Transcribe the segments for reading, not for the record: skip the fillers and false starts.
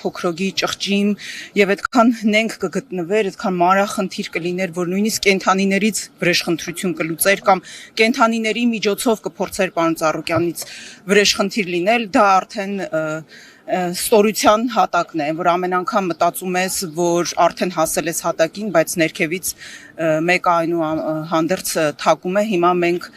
փոքրոգի ճղճիմ եւ այդքան նենք կգտնվեր, այդքան մանրախնդիր կլիներ, որ նույնիսկ կենթանիներից վրեժխնդրություն կլուծեր կամ կենթանիների միջոցով կփորձեր պարոն Ծառուկյանից վրեժխնդիր լինել, դա արդեն ստորության հատակն է, որ ամեն անգամ մտածում ես, որ արդեն հասել ես հատակին, բայց ներքևից մեկը այնուհանդերձ թակում է, հիմա մենք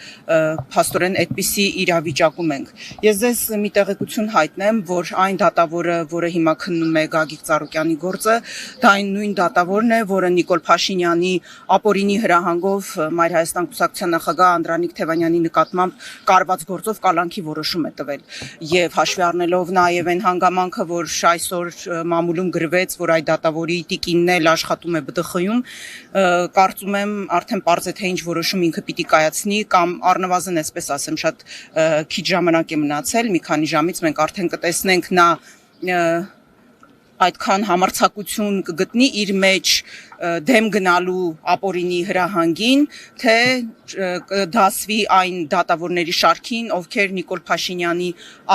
փաստորեն այդպիսի իրավիճակում ենք։ Ես ձեզ մի տեղեկություն հայտնեմ, որ այն դատավորը, որը հիմա քննում է Գագիկ Ծառուկյանի գործը, դա այն նույն դատավորն է, որը Նիկոլ Փաշինյանի ապօրինի հրահանգով Մայր Հայաստան կուսակցության նախագահ Անդրանիկ Թևանյանի նկատմամբ կարված գործով կալանքի որոշում է տվել։ Եվ հաշվի առնելով նաև այն հանգամանքը, որ այսօր մամուլում գրվեց, որ այդ դատավորի տիկինն էլ աշխատում է ԲԴԽ-ում, կարծում եմ արդեն պարզ է թե ինչ որոշում ինքը պիտի կայացնի կամ առնվազն այսպես ասեմ շատ քիչ ժամանակ է մնացել, մի քանի ժամից մենք արդեն կտեսնենք նա այդքան համարձակություն կգտնի իր մեջ դեմ գնալու ապօրինի հրահանգին, թե դասվի այն դատավորների շարքին, ովքեր Նիկոլ Փաշինյանի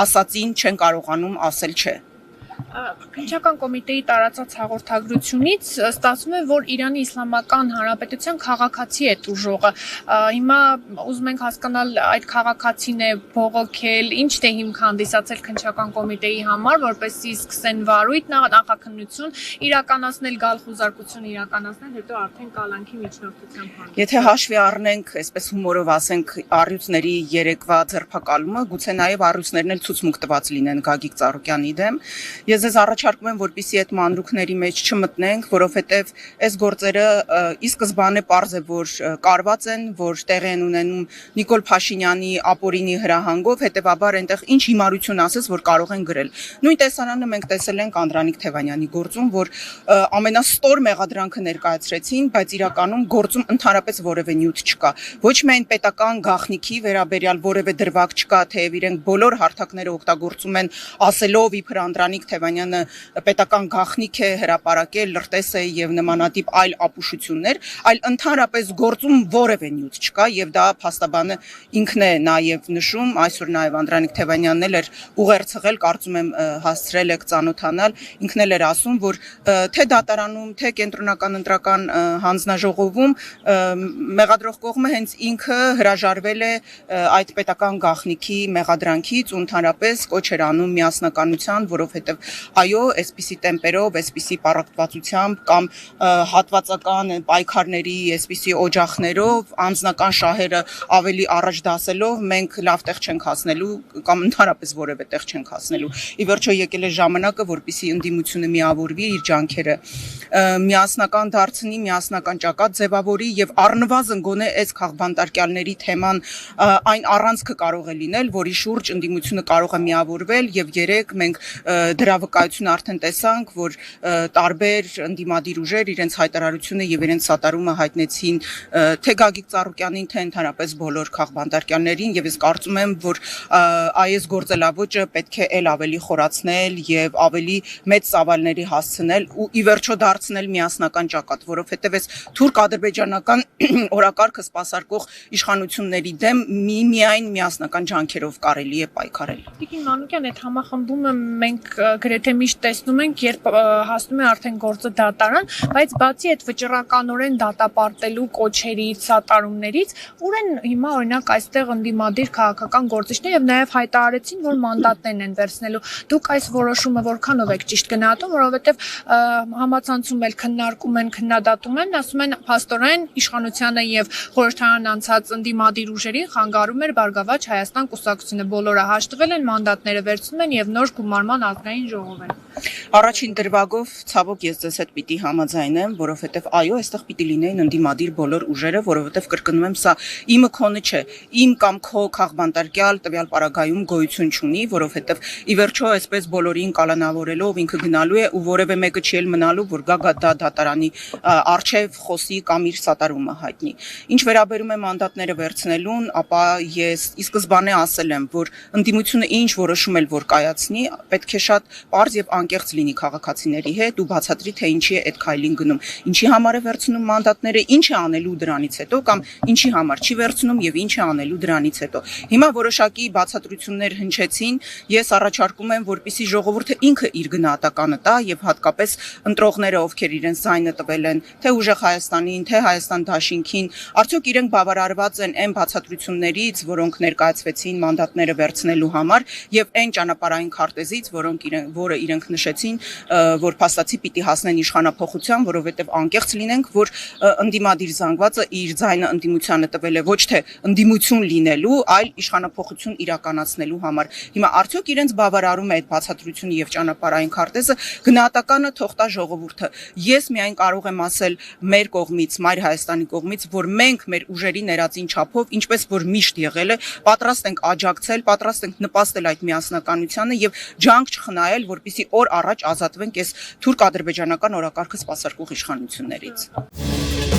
ասածին չեն կարողանում ասել չէ։ Քննչական կոմիտեի տարածած հաղորդագրությունից ստացվում է, որ Իրանի Իսլամական Հանրապետության քաղաքացի է տուժողը։ Հիմա ուզում ենք հասկանալ այդ քաղաքացին է բողոքել, ինչ թե հիմք հանդիսացել քննչական կոմիտեի համար, որպեսզի սկսեն վարույթ նախաքննություն իրականացնել, գալխուզարկություն իրականացնել, հետո արդեն կալանքի միջնորդությամբ հանդիպել։ Եթե հաշվի առնենք, այսպես հումորով ասենք, առյուծների երեկվա ձերբակալումը, գուցե նաև առյուծներն էլ ցուցմունք տված լինեն Գագիկ Ծառուկյանի դեմ։ Ես ձեզ առաջարկում եմ, որպեսզի այդ մանրուքների մեջ չմտնենք, որովհետև այս գործերը ի սկզբանե պարզ է, որ կարված են, որ տեղի են ունենում Նիկոլ Փաշինյանի ապօրինի հրահանգով, հետևաբար այնտեղ ինչ հիմարություն ասես, որ կարող են գրել։ Նույն տեսարանը մենք տեսել ենք Անդրանիկ Թևանյանի գործում, որ ամենաստոր մեղադրանքը ներկայացրեցին, բայց իրականում գործում ընդհանրապես որևէ նյութ չկա։ Ոչ միայն պետական գաղտնիքի վերաբերյալ որևէ դրվագ չկա, թեև իրենք բոլոր հարթակները օգտագործում են ասելով իբր Անդրանիկ Թևանյանը պետական գաղտնիք է հրապարակել, լրտես է եւ նմանատիպ այլ ապուշություններ, այլ ընդհանրապես գործում որևէ նյութ չկա եւ դա փաստաբանը ինքն է նաեւ նշում, այսօր նաեւ Անդրանիկ Թևանյանն էլ էր ուղերձղել, կարծում եմ հասցրել եք ծանոթանալ, ինքն էլ էր ասում, որ թե դատարանում, թե կենտրոնական ընտրական հանձնաժողովում մեղադրող կողմը հենց ինքը հրաժարվել է այդ պետական գաղտնիքի մեղադրանքից ու ընդհանրապես կոչ էր անում միասնականության, որովհետեւ այո, այսպիսի տեմպերով, այսպիսի պառակտվածությամբ կամ հատվածական պայքարների, այսպիսի օջախներով, անձնական շահերը ավելի առաջ դասելով մենք լավ տեղ չենք հասնելու կամ ընդհանրապես որևէ տեղ չենք հասնելու։ Ի վերջո եկել է ժամանակը, որպեսզի ընդդիմությունը միավորվի, իր ջանքերը միասնական դարձնի, միասնական ճակատ ձևավորի եւ առնվազն գոնե այս քաղբանտարկյալների թեման այն առանցքը կարող է լինել, որի շուրջ ընդդիմությունը կարող է միավորվել եւ երեք մենք դրա վկայությունը արդեն տեսանք, որ տարբեր ընդդիմադիր ուժեր իրենց հայտարարությունը եւ իրենց սատարումը հայտնեցին թե Գագիկ Ծառուկյանին, թե ընդհանրապես բոլոր քաղբանտարկյալներին եւ ես կարծում եմ, որ այս գործելավոճը պետք է ել ավելի խորացնել եւ ավելի մեծ ծավալների հասցնել ու ի վերջո դարձնել միասնական ճակատ, որովհետեւ այս թուրք-ադրբեջանական օրակարգը սպասարկող իշխանությունների դեմ միայն միասնական ջանքերով կարելի է պայքարել։ Տիկին Մանուկյան, այդ համախմբումը մենք գրեթե միշտ տեսնում ենք, երբ հասնում է արդեն գործը դատարան, բայց բացի այդ վճռականորեն դատապարտելու կոչերից, սատարումներից, ուր են հիմա օրինակ այստեղ ընդդիմադիր քաղաքական գործիչներ եւ նաեւ հայտարարեցին, որ մանդատներն են վերցնելու։ Դուք այս որոշումը որքանով եք ճիշտ գնահատում, որովհետեւ համացանցում էլ քննարկում են, քննադատում են, ասում են փաստորեն իշխանությանը եւ խորհրդարան անցած ընդդիմադիր ուժերին խանգարում էր Բարգավաճ Հայաստան կուսակցությունը, բոլորը հաշտվել են, մանդատները վերցնում են եւ նոր գումարման ազգային ժողով են։ Առաջին դրվագով ցավոք ես ձեզ հետ պիտի համաձայնեմ, որովհետև այո, այստեղ պիտի լինեին ընդդիմադիր բոլոր ուժերը, որովհետև կրկնում եմ, սա իմը քոնը չէ, իմ կամ քո քաղբանտարկյալ տվյալ պարագայում գոյություն չունի, որովհետև ի վերջո այսպես բոլորին կալանավորելով ինքը գնալու է ու որևէ մեկը չի էլ մնալու, որ գա դատարանի արչև խոսի կամ իր սատարումը հայտնի։ Ինչ վերաբերում է մանդատները վերցնելուն, ապա ես ի սկզբանե ասել եմ, որ ընդդիմությունը ինչ որոշում էլ որ կայացնի, պետք է շատ պարզ եւ անկեղծ լինի քաղաքացիների հետ ու բացատրի թե ինչի է այդ քայլին գնում, ինչի համար է վերցնում մանդատները, ինչ է անելու դրանից հետո կամ ինչի համար չի վերցնում եւ ինչ է անելու դրանից հետո։ Հիմա որոշակի բացատրություններ հնչեցին, ես առաջարկում եմ, որպեսզի ժողովուրդը ինքը իր գնահատականը տա եւ հատկապես ընտրողները, ովքեր իրենց ձայնը տվել են, թե Ուժեղ Հայաստանին, թե Հայաստան Դաշինքին, արդյոք իրենք բավարարված են այն բացատրություններից, որոնք ներկայացվեցին մանդատները վերցնելու համար եւ այն ճանապարհային քարտեզից, որը իրենք նշեցին, որ փաստացի պիտի հասնեն իշխանափոխության, որովհետեւ անկեղծ լինենք, որ ընդդիմադիր զանգվածը իր ձայնը ընդդիմությանը տվել է ոչ թե ընդդիմություն լինելու, այլ իշխանափոխություն իրականացնելու համար։ Հիմա արդյոք իրենց բավարարում է այդ բացատրությունը եւ ճանապարհային քարտեզը, գնահատականը թող տա ժողովուրդը։ Ես միայն կարող եմ ասել մեր կողմից, Մայր Հայաստանի կողմից, որ մենք մեր ուժերի ներածին չափով, ինչպես որ միշտ եղել է, պատրաստ ենք աջակցել, պատրաստ ենք նպաստել այդ միասնականությանը եւ ջանք չխնայել, որպեսզի օր առաջ ազատվենք այս թուրք-ադրբեջանական օրակարգը սպասարկող իշխանություններից։